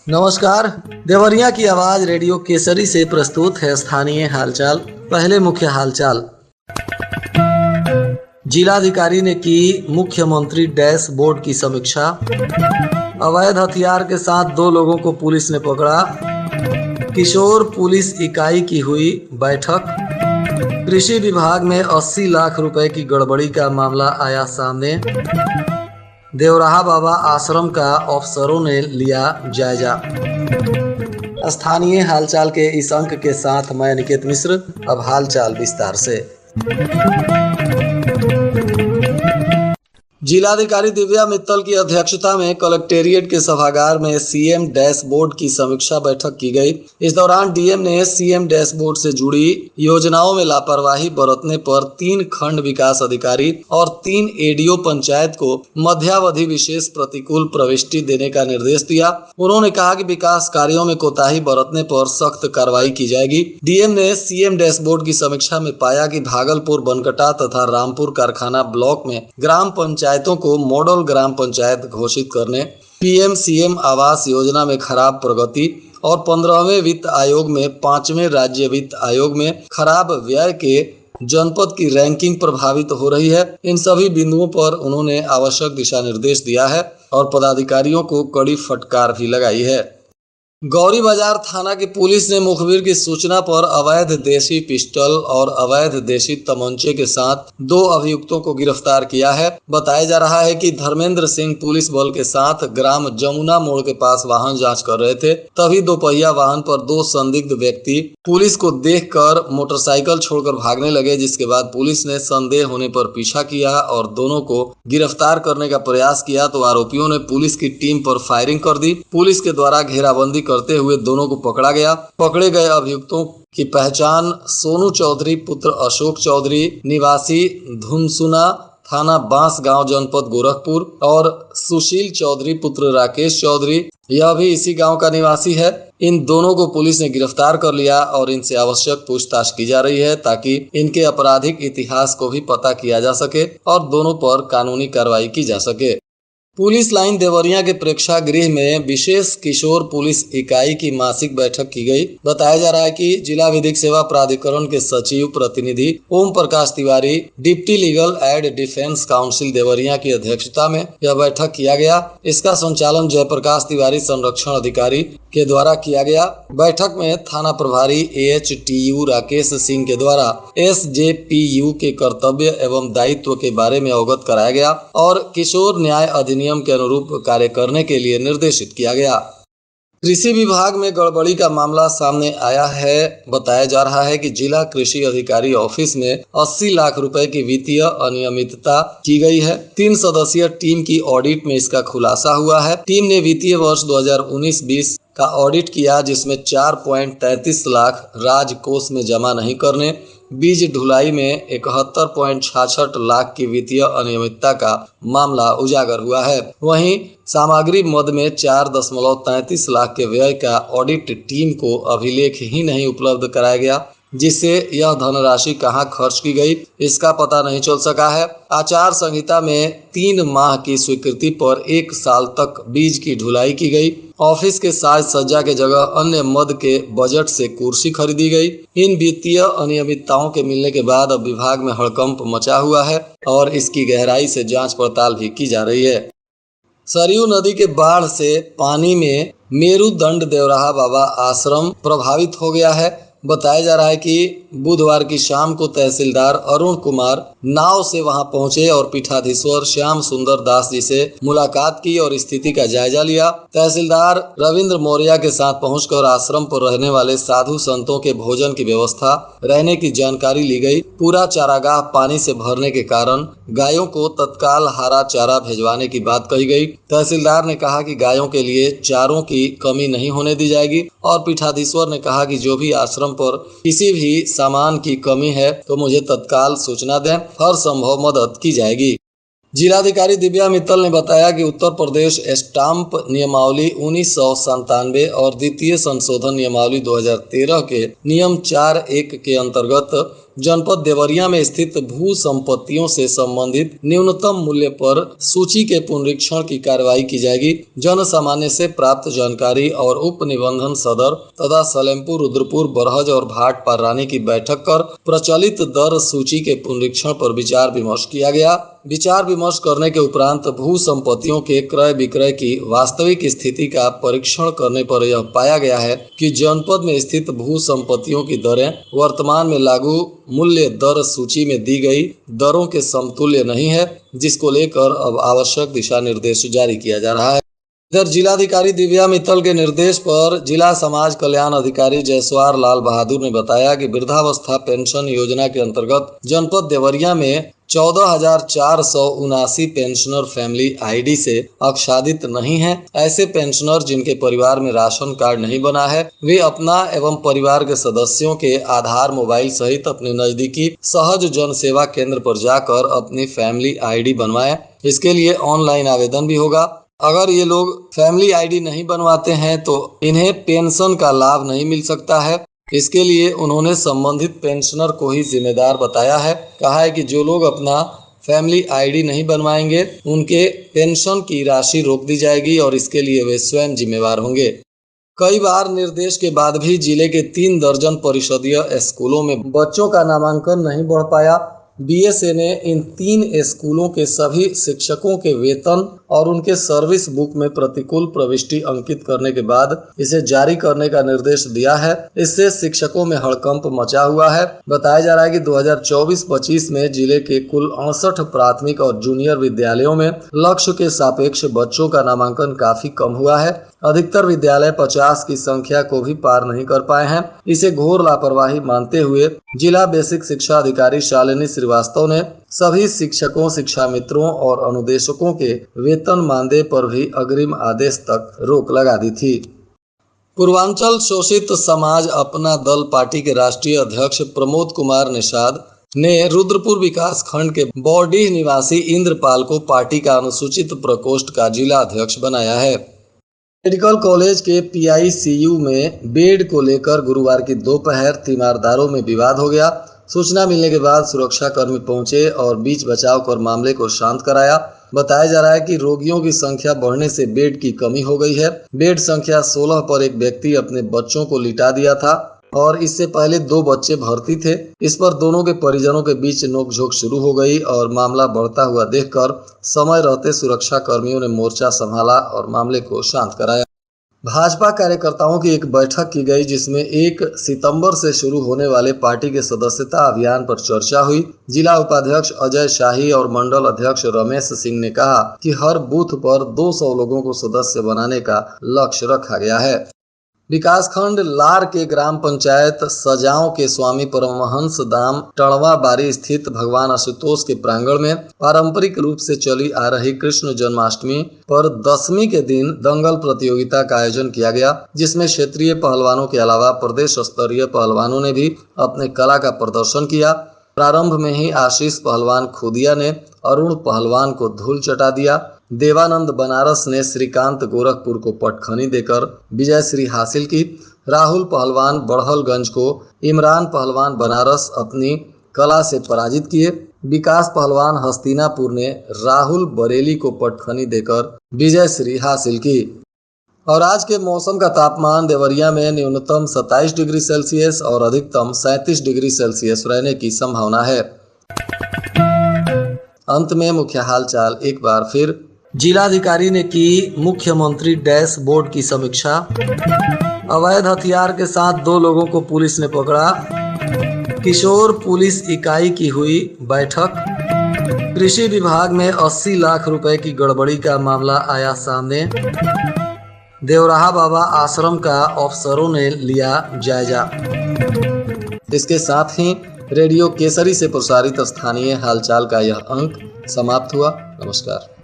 नमस्कार। देवरिया की आवाज रेडियो केसरी से प्रस्तुत है स्थानीय हालचाल। पहले मुख्य हालचाल। जिलाधिकारी ने की मुख्यमंत्री डैशबोर्ड की समीक्षा। अवैध हथियार के साथ 2 लोगों को पुलिस ने पकड़ा। किशोर पुलिस इकाई की हुई बैठक। कृषि विभाग में 80 लाख रुपए की गड़बड़ी का मामला आया सामने। देवराहा बाबा आश्रम का अफसरों ने लिया जायजा। स्थानीय हालचाल के इस अंक के साथ मैं निकेत मिश्र। अब हालचाल विस्तार से। जिलाधिकारी दिव्या मित्तल की अध्यक्षता में कलेक्टेरिएट के सभागार में सीएम डैशबोर्ड की समीक्षा बैठक की गई। इस दौरान डीएम ने सीएम डैशबोर्ड से जुड़ी योजनाओं में लापरवाही बरतने पर 3 खंड विकास अधिकारी और 3 एडीओ पंचायत को मध्यावधि विशेष प्रतिकूल प्रविष्टि देने का निर्देश दिया। उन्होंने कहा कि विकास कार्यों में कोताही बरतने पर सख्त कार्रवाई की जाएगी। डीएम ने सीएम डैशबोर्ड की समीक्षा में पाया कि भागलपुर, बनकटा तथा रामपुर कारखाना ब्लॉक में ग्राम पंचायतों को मॉडल ग्राम पंचायत घोषित करने, पीएम सीएम आवास योजना में खराब प्रगति और 15वें वित्त आयोग में 5वें राज्य वित्त आयोग में खराब व्यय के जनपद की रैंकिंग प्रभावित हो रही है। इन सभी बिंदुओं पर उन्होंने आवश्यक दिशा निर्देश दिया है और पदाधिकारियों को कड़ी फटकार भी लगाई है। गौरी बाजार थाना की पुलिस ने मुखबिर की सूचना पर अवैध देशी पिस्टल और अवैध देशी तमंचे के साथ 2 अभियुक्तों को गिरफ्तार किया है। बताया जा रहा है कि धर्मेंद्र सिंह पुलिस बल के साथ ग्राम जमुना मोड़ के पास वाहन जांच कर रहे थे, तभी 2 पहिया वाहन पर 2 संदिग्ध व्यक्ति पुलिस को देखकर मोटरसाइकिल छोड़कर भागने लगे, जिसके बाद पुलिस ने संदेह होने पर पीछा किया और दोनों को गिरफ्तार करने का प्रयास किया तो आरोपियों ने पुलिस की टीम पर फायरिंग कर दी। पुलिस के द्वारा घेराबंदी करते हुए दोनों को पकड़ा गया। पकड़े गए अभियुक्तों की पहचान सोनू चौधरी पुत्र अशोक चौधरी निवासी धुनसुना थाना बांसगांव जनपद गोरखपुर और सुशील चौधरी पुत्र राकेश चौधरी, यह भी इसी गांव का निवासी है। इन दोनों को पुलिस ने गिरफ्तार कर लिया और इनसे आवश्यक पूछताछ की जा रही है ताकि इनके आपराधिक इतिहास को भी पता किया जा सके और दोनों पर कानूनी कार्रवाई की जा सके। पुलिस लाइन देवरिया के प्रेक्षागृह में विशेष किशोर पुलिस इकाई की मासिक बैठक की गई। बताया जा रहा है कि जिला विधिक सेवा प्राधिकरण के सचिव प्रतिनिधि Om Prakash Tiwari, deputy legal aid defence counsel Deoria की अध्यक्षता में यह बैठक किया गया। इसका संचालन जयप्रकाश तिवारी संरक्षण अधिकारी के द्वारा किया गया। बैठक में थाना प्रभारी AHTU राकेश सिंह के द्वारा SJPU के कर्तव्य एवं दायित्व के बारे में अवगत कराया गया और किशोर न्याय अधिनियम के अनुरूप कार्य करने के लिए निर्देशित किया गया। कृषि विभाग में गड़बड़ी का मामला सामने आया है। बताया जा रहा है कि जिला कृषि अधिकारी ऑफिस में 80 लाख रुपए की वित्तीय अनियमितता की गई है। 3 सदस्यीय टीम की ऑडिट में इसका खुलासा हुआ है। टीम ने वित्तीय वर्ष 2019-20 का ऑडिट किया, जिसमें 4.33 लाख राजकोष में जमा नहीं करने, बीज ढुलाई में 71.66 लाख की वित्तीय अनियमितता का मामला उजागर हुआ है। वहीं सामग्री मद में 4.33 लाख के व्यय का ऑडिट टीम को अभिलेख ही नहीं उपलब्ध कराया गया, जिससे यह धनराशि कहां खर्च की गई इसका पता नहीं चल सका है। आचार संहिता में 3 माह की स्वीकृति पर 1 साल तक बीज की ढुलाई की गई। ऑफिस के साज सज्जा के जगह अन्य मद के बजट से कुर्सी खरीदी गई। इन वित्तीय अनियमितताओं के मिलने के बाद अब विभाग में हड़कंप मचा हुआ है और इसकी गहराई से जांच पड़ताल भी की जा रही है। सरयू नदी के बाढ़ से पानी में मेरुदंड देवराहा बाबा आश्रम प्रभावित हो गया है। बताया जा रहा है कि बुधवार की शाम को तहसीलदार अरुण कुमार नाव से वहां पहुंचे और पीठाधीश्वर श्याम सुंदर दास जी से मुलाकात की और स्थिति का जायजा लिया। तहसीलदार रविंद्र मौर्य के साथ पहुंचकर आश्रम पर रहने वाले साधु संतों के भोजन की व्यवस्था, रहने की जानकारी ली गई। पूरा चारागाह पानी से भरने के कारण गायों को तत्काल हरा चारा भिजवाने की बात कही गई। तहसीलदार ने कहा कि गायों के लिए चारों की कमी नहीं होने दी जाएगी और पीठाधीश्वर ने कहा कि जो भी आश्रम पर किसी भी सामान की कमी है तो मुझे तत्काल सूचना दें, हर संभव मदद की जाएगी। जिलाधिकारी दिव्या मित्तल ने बताया कि उत्तर प्रदेश स्टाम्प नियमावली 1997 और द्वितीय संशोधन नियमावली 2013 के नियम 4(1) के अंतर्गत जनपद देवरिया में स्थित भू संपत्तियों से संबंधित न्यूनतम मूल्य पर सूची के पुनरीक्षण की कार्रवाई की जाएगी। जन सामान्य से प्राप्त जानकारी और उप निबंधन सदर तथा सलेमपुर, रुद्रपुर, बरहज और भाट पारानी की बैठक कर प्रचलित दर सूची के पुनरीक्षण पर विचार विमर्श किया गया। विचार विमर्श करने के उपरांत भू संपत्तियों के क्रय विक्रय की वास्तविक स्थिति का परीक्षण करने पर यह पाया गया है कि जनपद में स्थित भू संपत्तियों की दरें वर्तमान में लागू मूल्य दर सूची में दी गई दरों के समतुल्य नहीं है, जिसको लेकर अब आवश्यक दिशा निर्देश जारी किया जा रहा है। इधर जिलाधिकारी दिव्या मित्तल के निर्देश पर जिला समाज कल्याण अधिकारी जयसवार लाल बहादुर ने बताया कि वृद्धावस्था पेंशन योजना के अंतर्गत जनपद देवरिया में 14,479 पेंशनर फैमिली आईडी से आच्छादित नहीं हैं। ऐसे पेंशनर जिनके परिवार में राशन कार्ड नहीं बना है, वे अपना एवं परिवार के सदस्यों के आधार, मोबाइल सहित अपने नजदीकी सहज जन सेवा केंद्र पर जाकर अपनी फैमिली आईडी बनवाएं। इसके लिए ऑनलाइन आवेदन भी होगा। अगर ये लोग फैमिली आईडी नहीं बनवाते हैं तो इन्हें पेंशन का लाभ नहीं मिल सकता है। इसके लिए उन्होंने संबंधित पेंशनर को ही जिम्मेदार बताया है। कहा है कि जो लोग अपना फैमिली आईडी नहीं बनवाएंगे उनके पेंशन की राशि रोक दी जाएगी और इसके लिए वे स्वयं जिम्मेवार होंगे। कई बार निर्देश के बाद भी जिले के 3 दर्जन परिषदीय स्कूलों में बच्चों का नामांकन नहीं बढ़ पाया। बीएसए ने इन 3 स्कूलों के सभी शिक्षकों के वेतन और उनके सर्विस बुक में प्रतिकूल प्रविष्टि अंकित करने के बाद इसे जारी करने का निर्देश दिया है। इससे शिक्षकों में हड़कंप मचा हुआ है। बताया जा रहा है कि 2024-25 में जिले के कुल 68 प्राथमिक और जूनियर विद्यालयों में लक्ष्य के सापेक्ष बच्चों का नामांकन काफी कम हुआ है। अधिकतर विद्यालय 50 की संख्या को भी पार नहीं कर पाए हैं। इसे घोर लापरवाही मानते हुए जिला बेसिक शिक्षा अधिकारी शालिनी श्रीवास्तव ने सभी शिक्षकों, शिक्षा मित्रों और अनुदेशकों के वेतन मानदेय पर भी अग्रिम आदेश तक रोक लगा दी थी। पूर्वांचल शोषित समाज अपना दल पार्टी के राष्ट्रीय अध्यक्ष प्रमोद कुमार निषाद ने रुद्रपुर विकास खंड के बौडीह निवासी इंद्रपाल को पार्टी का अनुसूचित प्रकोष्ठ का जिला अध्यक्ष बनाया है। मेडिकल कॉलेज के पीआईसीयू में बेड को लेकर गुरुवार की दोपहर तीमारदारों में विवाद हो गया। सूचना मिलने के बाद सुरक्षा कर्मी पहुंचे और बीच बचाव कर मामले को शांत कराया। बताया जा रहा है कि रोगियों की संख्या बढ़ने से बेड की कमी हो गई है। बेड संख्या 16 पर एक व्यक्ति अपने बच्चों को लिटा दिया था और इससे पहले 2 बच्चे भर्ती थे। इस पर दोनों के परिजनों के बीच नोकझोंक शुरू हो गई और मामला बढ़ता हुआ देखकर समय रहते सुरक्षा कर्मियों ने मोर्चा संभाला और मामले को शांत कराया। भाजपा कार्यकर्ताओं की एक बैठक की गई जिसमें 1 सितंबर से शुरू होने वाले पार्टी के सदस्यता अभियान पर चर्चा हुई। जिला उपाध्यक्ष अजय शाही और मंडल अध्यक्ष रमेश सिंह ने कहा कि हर बूथ पर 200 लोगों को सदस्य बनाने का लक्ष्य रखा गया है। विकासखंड लार के ग्राम पंचायत सजाओं के स्वामी परमहंस धाम टणवा बारी स्थित भगवान आशुतोष के प्रांगण में पारंपरिक रूप से चली आ रही कृष्ण जन्माष्टमी पर 10वीं के दिन दंगल प्रतियोगिता का आयोजन किया गया, जिसमें क्षेत्रीय पहलवानों के अलावा प्रदेश स्तरीय पहलवानों ने भी अपने कला का प्रदर्शन किया। प्रारंभ में ही आशीष पहलवान खुदिया ने अरुण पहलवान को धूल चटा दिया। देवानंद बनारस ने श्रीकांत गोरखपुर को पटखनी देकर विजय श्री हासिल की। राहुल पहलवान बड़हलगंज को इमरान पहलवान बनारस अपनी कला से पराजित किए। विकास पहलवान हस्तिनापुर ने राहुल बरेली को पटखनी देकर विजय श्री हासिल की। और आज के मौसम का तापमान देवरिया में न्यूनतम 27 डिग्री सेल्सियस और अधिकतम 37 डिग्री सेल्सियस रहने की संभावना है। अंत में मुख्य हालचाल एक बार फिर। जिलाधिकारी ने की मुख्यमंत्री डैशबोर्ड की समीक्षा। अवैध हथियार के साथ 2 लोगों को पुलिस ने पकड़ा। किशोर पुलिस इकाई की हुई बैठक। कृषि विभाग में 80 लाख रुपए की गड़बड़ी का मामला आया सामने। देवराहा बाबा आश्रम का अफसरों ने लिया जायजा। इसके साथ ही रेडियो केसरी से प्रसारित स्थानीय हालचाल का यह अंक समाप्त हुआ। नमस्कार।